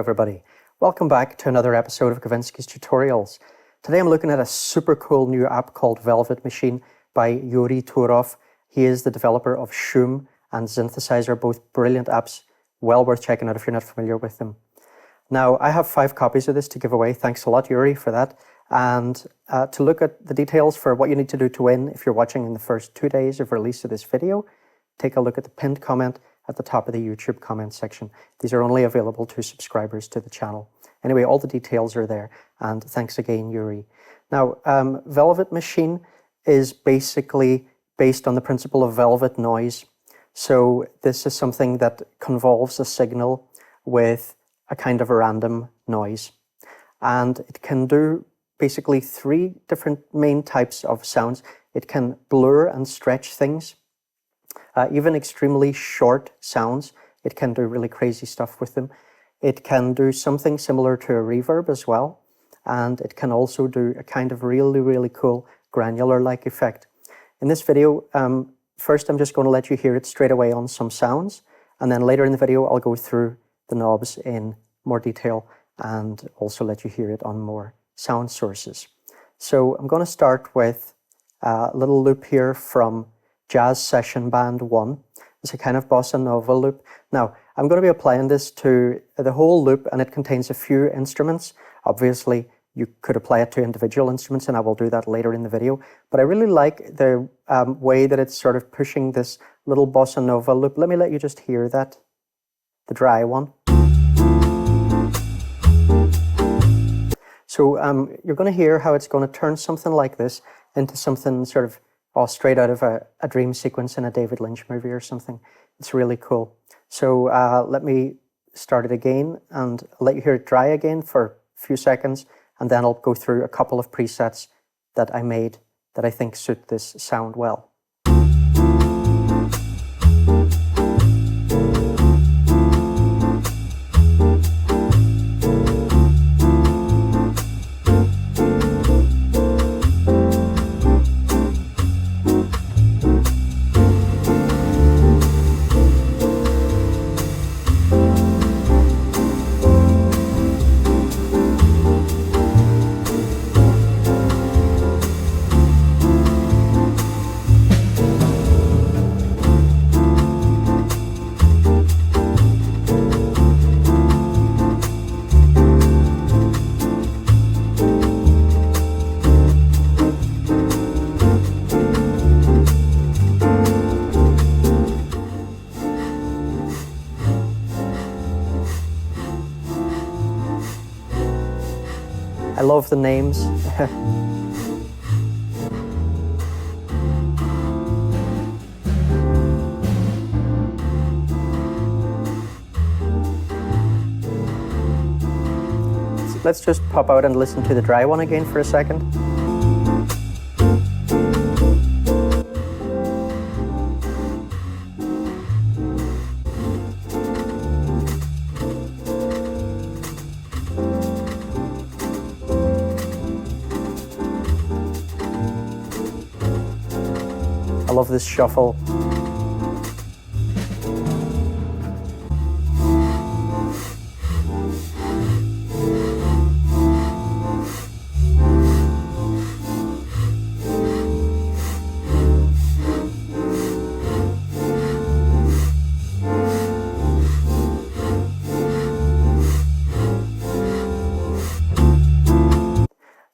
everybody. Welcome back to another episode of Kavinsky's Tutorials. Today I'm looking at a super cool new app called Velvet Machine by Yuri Turov. He is the developer of Shum and Synthesizer, both brilliant apps, well worth checking out if you're not familiar with them. Now, I have 5 copies of this to give away. Thanks a lot, Yuri, for that. And to look at the details for what you need to do to win if you're watching in the first 2 days of release of this video, take a look at the pinned comment at the top of the YouTube comment section. These are only available to subscribers to the channel. Anyway, all the details are there, and thanks again, Yuri. Now, Velvet Machine is basically based on the principle of velvet noise. So this is something that convolves a signal with a kind of a random noise. And it can do basically 3 different main types of sounds. It can blur and stretch things. Even extremely short sounds, it can do really crazy stuff with them. It can do something similar to a reverb as well. And it can also do a kind of really cool granular-like effect. In this video, first I'm just going to let you hear it straight away on some sounds. And then later in the video, I'll go through the knobs in more detail and also let you hear it on more sound sources. So I'm going to start with a little loop here from Jazz Session Band 1. It's a kind of bossa nova loop. Now, I'm going to be applying this to the whole loop, and it contains a few instruments. Obviously, you could apply it to individual instruments, and I will do that later in the video. But I really like the way that it's sort of pushing this little bossa nova loop. Let me let you just hear that, the dry one. So you're going to hear how it's going to turn something like this into something sort of straight out of a dream sequence in a David Lynch movie or something. It's really cool. So let me start it again and let you hear it dry again for a few seconds, and then I'll go through a couple of presets that I made that I think suit this sound well. I love the names. Let's just pop out and listen to the dry one again for a second. I love this shuffle.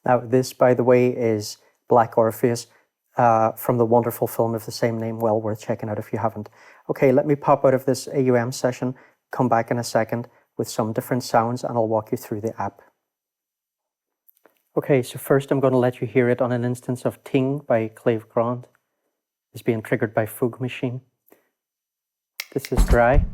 Now, this, by the way, is Black Orpheus. From the wonderful film of the same name, well worth checking out if you haven't. Okay, let me pop out of this AUM session, come back in a second with some different sounds, and I'll walk you through the app. Okay, so first I'm going to let you hear it on an instance of Ting by Clave Grand. It's being triggered by Fugue Machine. This is dry.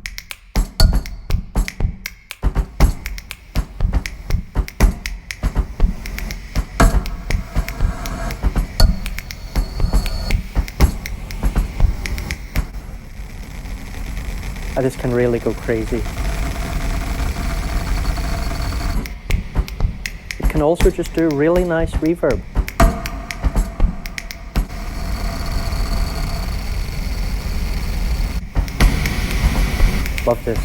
This can really go crazy. It can also just do really nice reverb. Love this.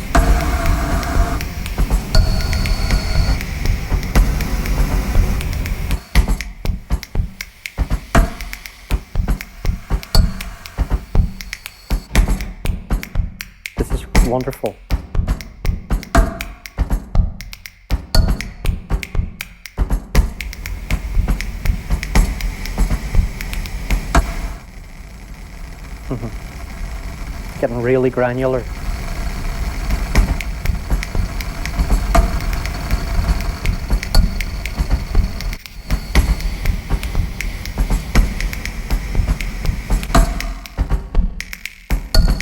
This is wonderful. Getting really granular.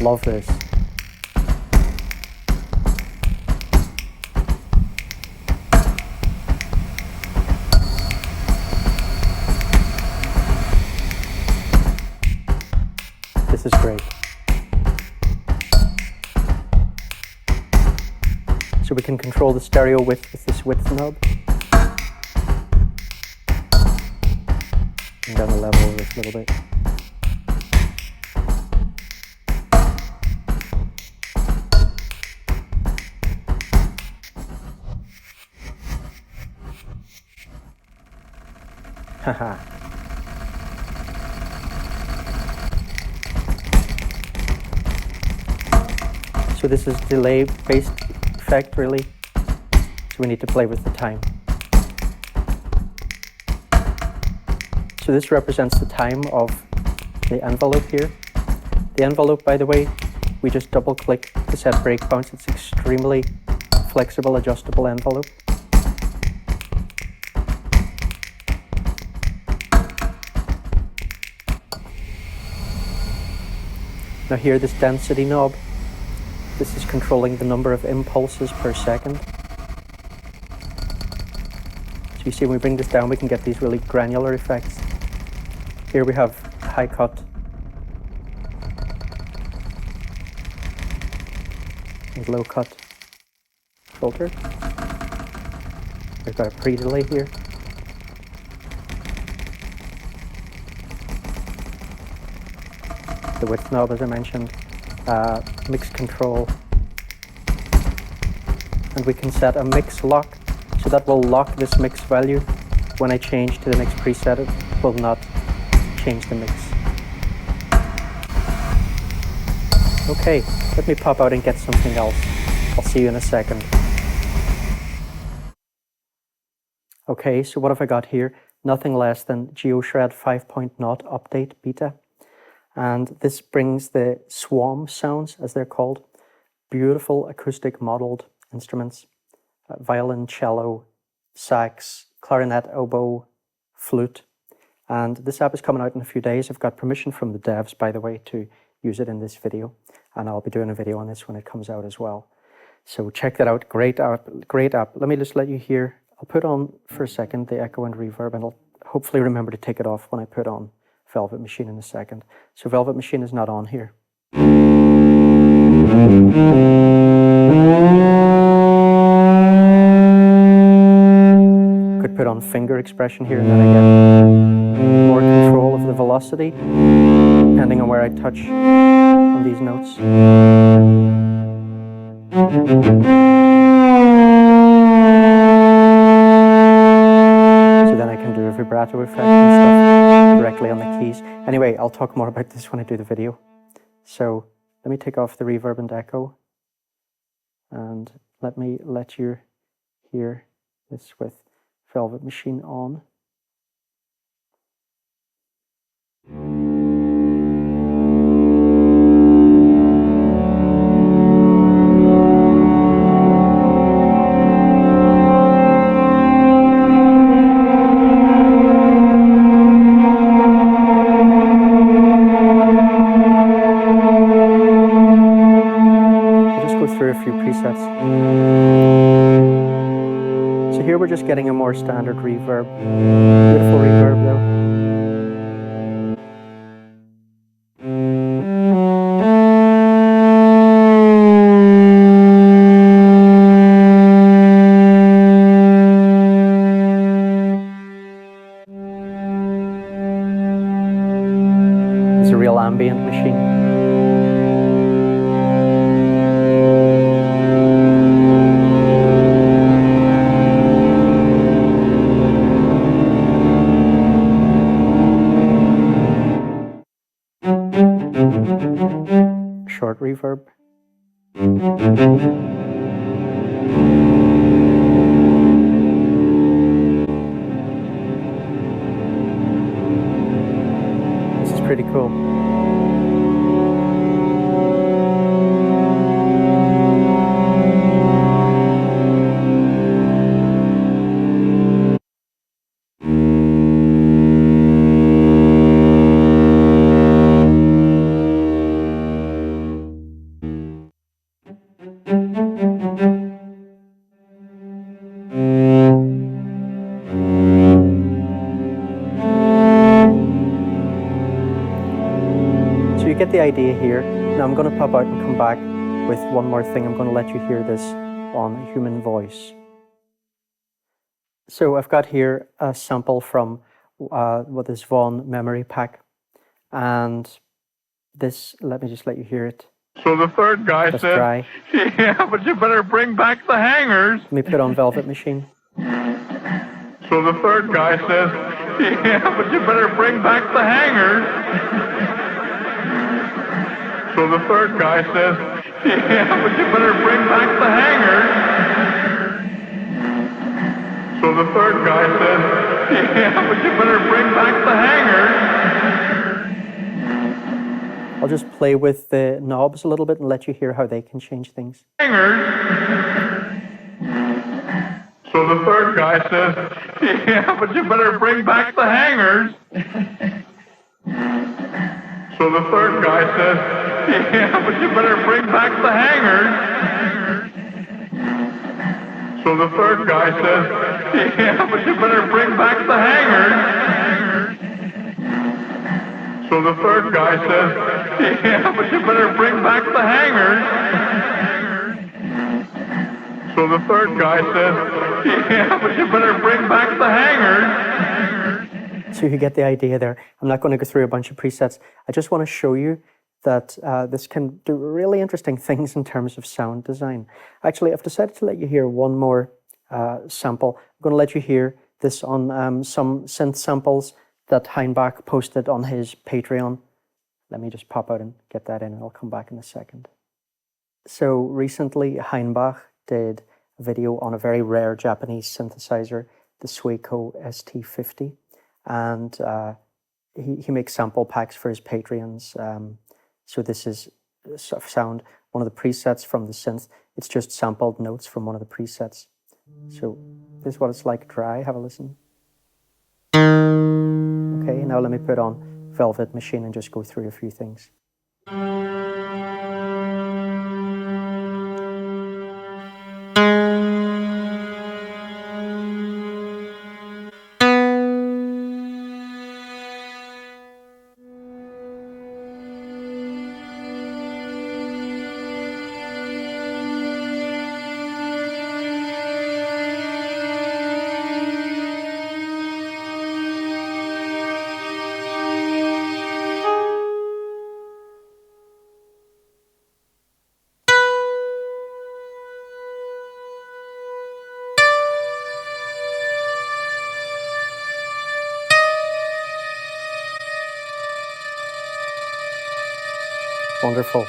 Love this. This is great. So we can control the stereo width with this width knob. And down the level of this a little bit. Haha. So this is delay-based effect, really. So we need to play with the time. So this represents the time of the envelope here. The envelope, by the way, we just double-click to set breakpoints. It's extremely flexible, adjustable envelope. Now here, this density knob, this is controlling the number of impulses per second. So you see when we bring this down, we can get these really granular effects. Here we have high cut and low cut filter. We've got a pre-delay here. The width knob, as I mentioned, mix control, and we can set a mix lock, so that will lock this mix value. When I change to the next preset, it will not change the mix. Okay, let me pop out and get something else. I'll see you in a second. Okay, so what have I got here? Nothing less than GeoShred 5.0 update beta. And this brings the swarm sounds, as they're called. Beautiful acoustic modeled instruments. Violin, cello, sax, clarinet, oboe, flute. And this app is coming out in a few days. I've got permission from the devs, by the way, to use it in this video. And I'll be doing a video on this when it comes out as well. So check that out. Great app, great app. Let me just let you hear. I'll put on for a second the echo and reverb, and I'll hopefully remember to take it off when I put on Velvet Machine in a second. So Velvet Machine is not on here. Could put on finger expression here, and then I get more control of the velocity, depending on where I touch on these notes. So then I can do a vibrato effect and stuff directly on the keys. Anyway, I'll talk more about this when I do the video. So let me take off the reverb and echo, and let me let you hear this with Velvet Machine on. Through a few presets. So here we're just getting a more standard reverb. Beautiful reverb though. It's a real ambient machine. Short reverb. This is pretty cool. So you get the idea here. Now I'm going to pop out and come back with one more thing. I'm going to let you hear this on a human voice. So I've got here a sample from what is Vaughan Memory Pack, and this, let me just let you hear it. So the third guy That's said, dry. yeah, but you better bring back the hangers. Let me put on Velvet Machine. So the third guy says, yeah, but you better bring back the hangers. So the third guy says, yeah, but you better bring back the hangers. So the third guy says, yeah, but you better bring back the hangers. I'll just play with the knobs a little bit and let you hear how they can change things. Hangers. So the third guy says, yeah, but you better bring back the hangers. So the third guy says, yeah, but you better bring back the hangers. So the third guy says, yeah, but you better bring back the hangers. So the third guy says, yeah, but you better bring back the hangers. So the third guy says, yeah, but you better bring back the hangers. So you get the idea there. I'm not going to go through a bunch of presets. I just want to show you that this can do really interesting things in terms of sound design. Actually, I've decided to let you hear one more sample. I'm going to let you hear this on some synth samples that Heinbach posted on his Patreon. Let me just pop out and get that in, and I'll come back in a second. So recently, Heinbach did a video on a very rare Japanese synthesizer, the Suiko ST50, and he makes sample packs for his Patreons. So this is sound, one of the presets from the synth. It's just sampled notes from one of the presets. So this is what it's like dry. Have a listen. Okay, now let me put on Velvet Machine and just go through a few things. Wonderful.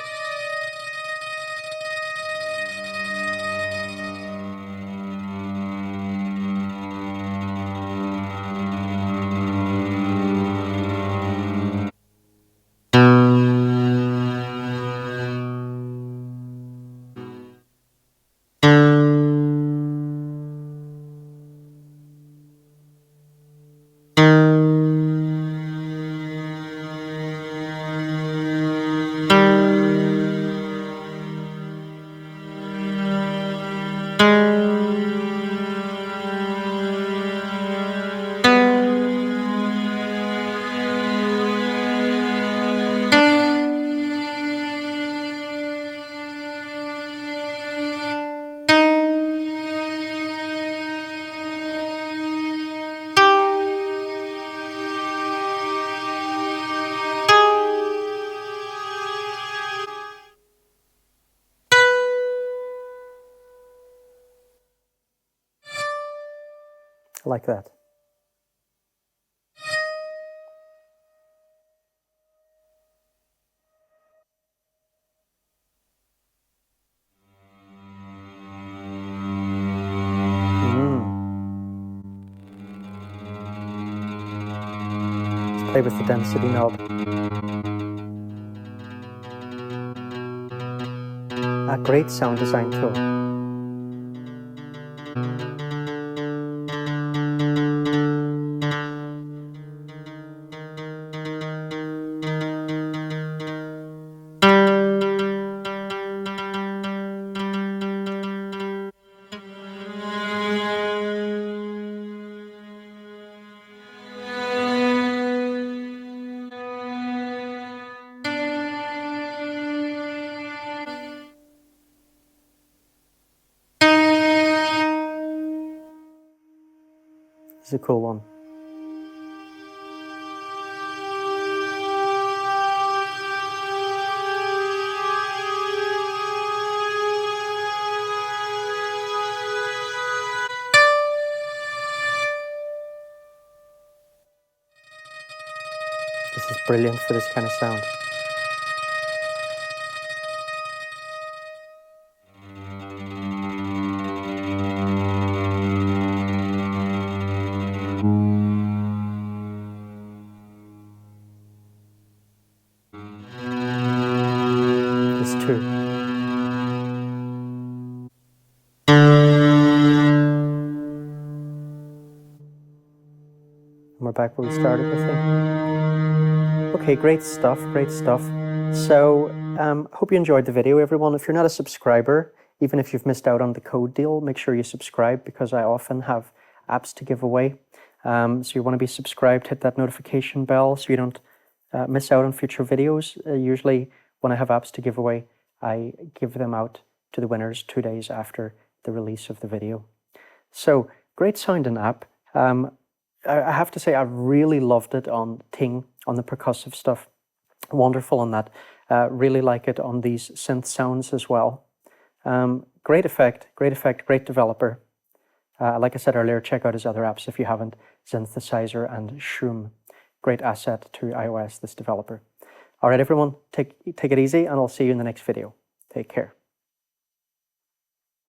Like that. Play with the density knob. A great sound design tool. It's a cool one. This is brilliant for this kind of sound. This too. And we're back where we started, I think. Okay, great stuff, great stuff. So, hope you enjoyed the video, everyone. If you're not a subscriber, even if you've missed out on the code deal, make sure you subscribe because I often have apps to give away. So you want to be subscribed, hit that notification bell so you don't miss out on future videos. Usually when I have apps to give away, I give them out to the winners 2 days after the release of the video. So, great sounding app. I have to say I really loved it on Ting, on the percussive stuff. Wonderful on that. Really like it on these synth sounds as well. Great effect, great developer. Like I said earlier, check out his other apps if you haven't. Synthesizer and Shroom. Great asset to iOS, this developer. All right, everyone, take it easy, and I'll see you in the next video. Take care.